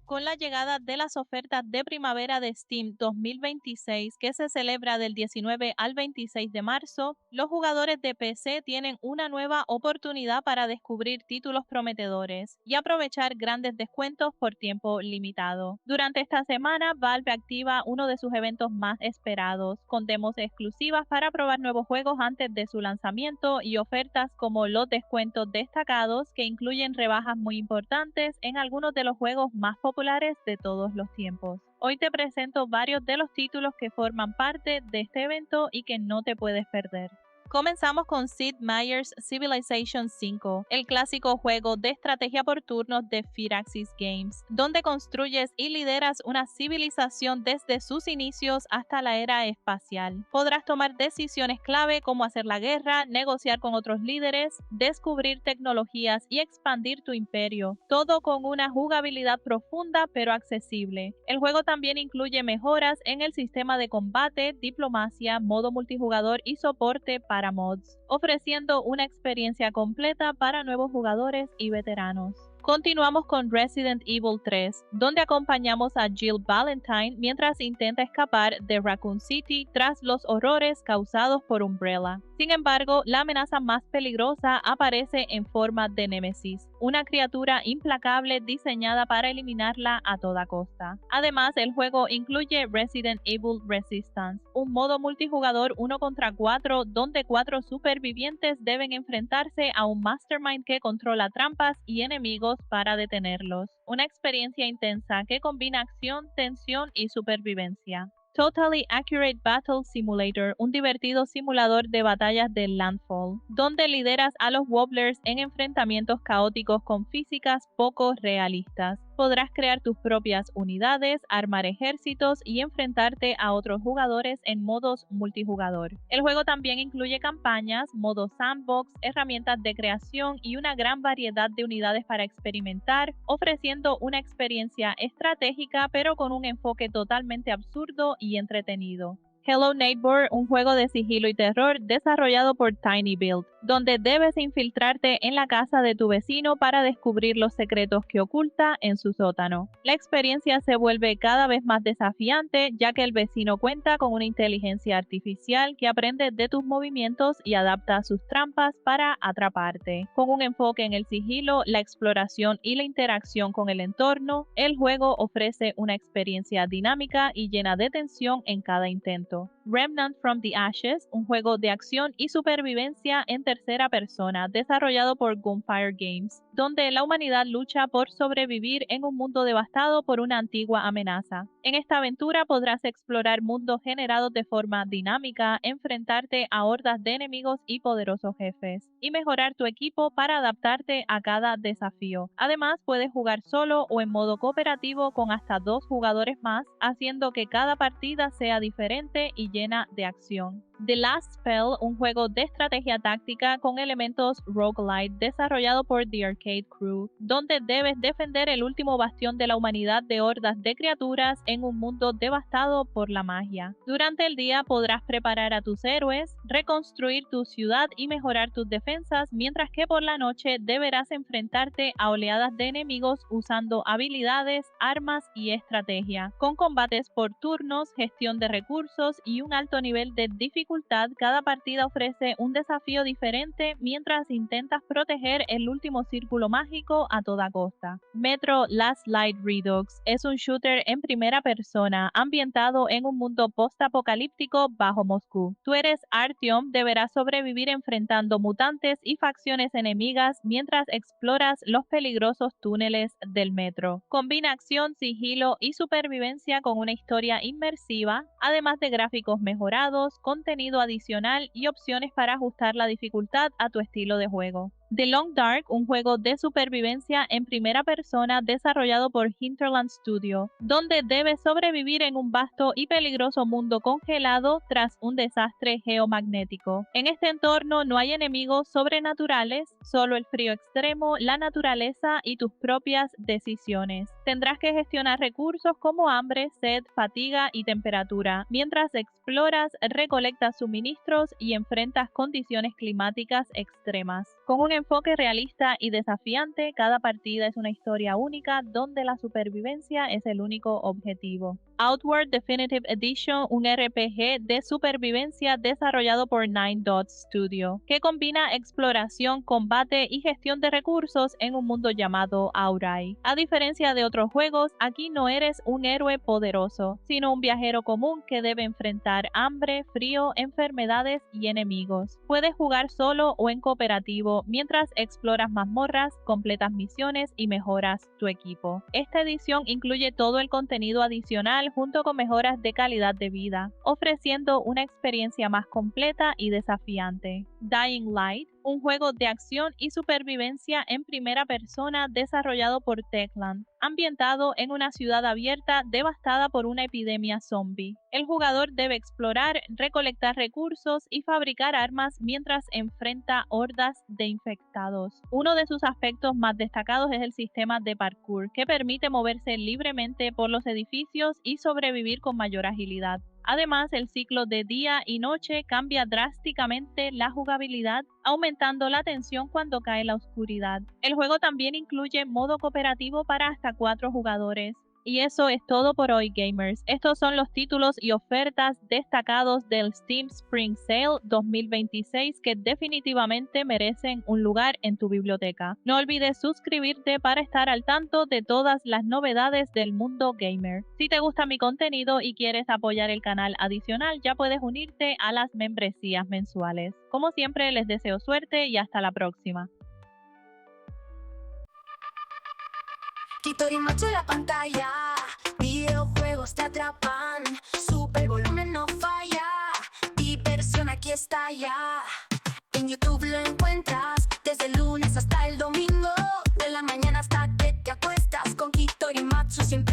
Con la llegada de las ofertas de primavera de Steam 2026, que se celebra del 19 al 26 de marzo, los jugadores de PC tienen una nueva oportunidad para descubrir títulos prometedores y aprovechar grandes descuentos por tiempo limitado. Durante esta semana, Valve activa uno de sus eventos más esperados, con demos exclusivas para probar nuevos juegos antes de su lanzamiento y ofertas como los descuentos destacados, que incluyen rebajas muy importantes en algunos de los juegos más populares de todos los tiempos. Hoy te presento varios de los títulos que forman parte de este evento y que no te puedes perder. Comenzamos con Sid Meier's Civilization V, el clásico juego de estrategia por turnos de Firaxis Games, donde construyes y lideras una civilización desde sus inicios hasta la era espacial. Podrás tomar decisiones clave como hacer la guerra, negociar con otros líderes, descubrir tecnologías y expandir tu imperio, todo con una jugabilidad profunda pero accesible. El juego también incluye mejoras en el sistema de combate, diplomacia, modo multijugador y soporte para mods, ofreciendo una experiencia completa para nuevos jugadores y veteranos. Continuamos con Resident Evil 3, donde acompañamos a Jill Valentine mientras intenta escapar de Raccoon City tras los horrores causados por Umbrella. Sin embargo, la amenaza más peligrosa aparece en forma de Nemesis, una criatura implacable diseñada para eliminarla a toda costa. Además, el juego incluye Resident Evil Resistance, un modo multijugador 1 contra 4 donde 4 supervivientes deben enfrentarse a un mastermind que controla trampas y enemigos para detenerlos. Una experiencia intensa que combina acción, tensión y supervivencia. Totally Accurate Battle Simulator, un divertido simulador de batallas de Landfall, donde lideras a los Wobblers en enfrentamientos caóticos con físicas poco realistas. Podrás crear tus propias unidades, armar ejércitos y enfrentarte a otros jugadores en modos multijugador. El juego también incluye campañas, modo sandbox, herramientas de creación y una gran variedad de unidades para experimentar, ofreciendo una experiencia estratégica pero con un enfoque totalmente absurdo y entretenido. Hello Neighbor, un juego de sigilo y terror desarrollado por Tiny Build, donde debes infiltrarte en la casa de tu vecino para descubrir los secretos que oculta en su sótano. La experiencia se vuelve cada vez más desafiante, ya que el vecino cuenta con una inteligencia artificial que aprende de tus movimientos y adapta sus trampas para atraparte. Con un enfoque en el sigilo, la exploración y la interacción con el entorno, el juego ofrece una experiencia dinámica y llena de tensión en cada intento. Remnant from the Ashes, un juego de acción y supervivencia en tercera persona desarrollado por Gunfire Games, donde la humanidad lucha por sobrevivir en un mundo devastado por una antigua amenaza. En esta aventura podrás explorar mundos generados de forma dinámica, enfrentarte a hordas de enemigos y poderosos jefes, y mejorar tu equipo para adaptarte a cada desafío. Además, puedes jugar solo o en modo cooperativo con hasta 2 jugadores más, haciendo que cada partida sea diferente y llena de acción. The Last Spell, un juego de estrategia táctica con elementos roguelite desarrollado por The Arcade Crew, donde debes defender el último bastión de la humanidad de hordas de criaturas en un mundo devastado por la magia. Durante el día podrás preparar a tus héroes, reconstruir tu ciudad y mejorar tus defensas, mientras que por la noche deberás enfrentarte a oleadas de enemigos usando habilidades, armas y estrategia. Con combates por turnos, gestión de recursos y un alto nivel de dificultad, cada partida ofrece un desafío diferente mientras intentas proteger el último círculo mágico a toda costa. Metro Last Light Redux es un shooter en primera persona ambientado en un mundo post-apocalíptico bajo Moscú. Tú eres Artyom, deberás sobrevivir enfrentando mutantes y facciones enemigas mientras exploras los peligrosos túneles del metro. Combina acción, sigilo y supervivencia con una historia inmersiva, además de gráficos mejorados, contenido adicional y opciones para ajustar la dificultad a tu estilo de juego. The Long Dark, un juego de supervivencia en primera persona desarrollado por Hinterland Studio, donde debes sobrevivir en un vasto y peligroso mundo congelado tras un desastre geomagnético. En este entorno no hay enemigos sobrenaturales, solo el frío extremo, la naturaleza y tus propias decisiones. Tendrás que gestionar recursos como hambre, sed, fatiga y temperatura, mientras exploras, recolectas suministros y enfrentas condiciones climáticas extremas. Con un enfoque realista y desafiante, cada partida es una historia única donde la supervivencia es el único objetivo. Outward Definitive Edition, un RPG de supervivencia desarrollado por Nine Dots Studio, que combina exploración, combate y gestión de recursos en un mundo llamado Aurai. A diferencia de otros juegos, aquí no eres un héroe poderoso, sino un viajero común que debe enfrentar hambre, frío, enfermedades y enemigos. Puedes jugar solo o en cooperativo mientras exploras mazmorras, completas misiones y mejoras tu equipo. Esta edición incluye todo el contenido adicional junto con mejoras de calidad de vida, ofreciendo una experiencia más completa y desafiante. Dying Light, un juego de acción y supervivencia en primera persona desarrollado por Techland, ambientado en una ciudad abierta devastada por una epidemia zombie. El jugador debe explorar, recolectar recursos y fabricar armas mientras enfrenta hordas de infectados. Uno de sus aspectos más destacados es el sistema de parkour, que permite moverse libremente por los edificios y sobrevivir con mayor agilidad. Además, el ciclo de día y noche cambia drásticamente la jugabilidad, aumentando la tensión cuando cae la oscuridad. El juego también incluye modo cooperativo para hasta 4 jugadores. Y eso es todo por hoy, gamers. Estos son los títulos y ofertas destacados del Steam Spring Sale 2026 que definitivamente merecen un lugar en tu biblioteca. No olvides suscribirte para estar al tanto de todas las novedades del mundo gamer. Si te gusta mi contenido y quieres apoyar el canal adicional, ya puedes unirte a las membresías mensuales. Como siempre, les deseo suerte y hasta la próxima. Quito y macho la pantalla, videojuegos te atrapan, super volumen no falla, diversión aquí está ya. En YouTube lo encuentras, desde el lunes hasta el domingo, de la mañana hasta que te acuestas, con Quito y Matsu siempre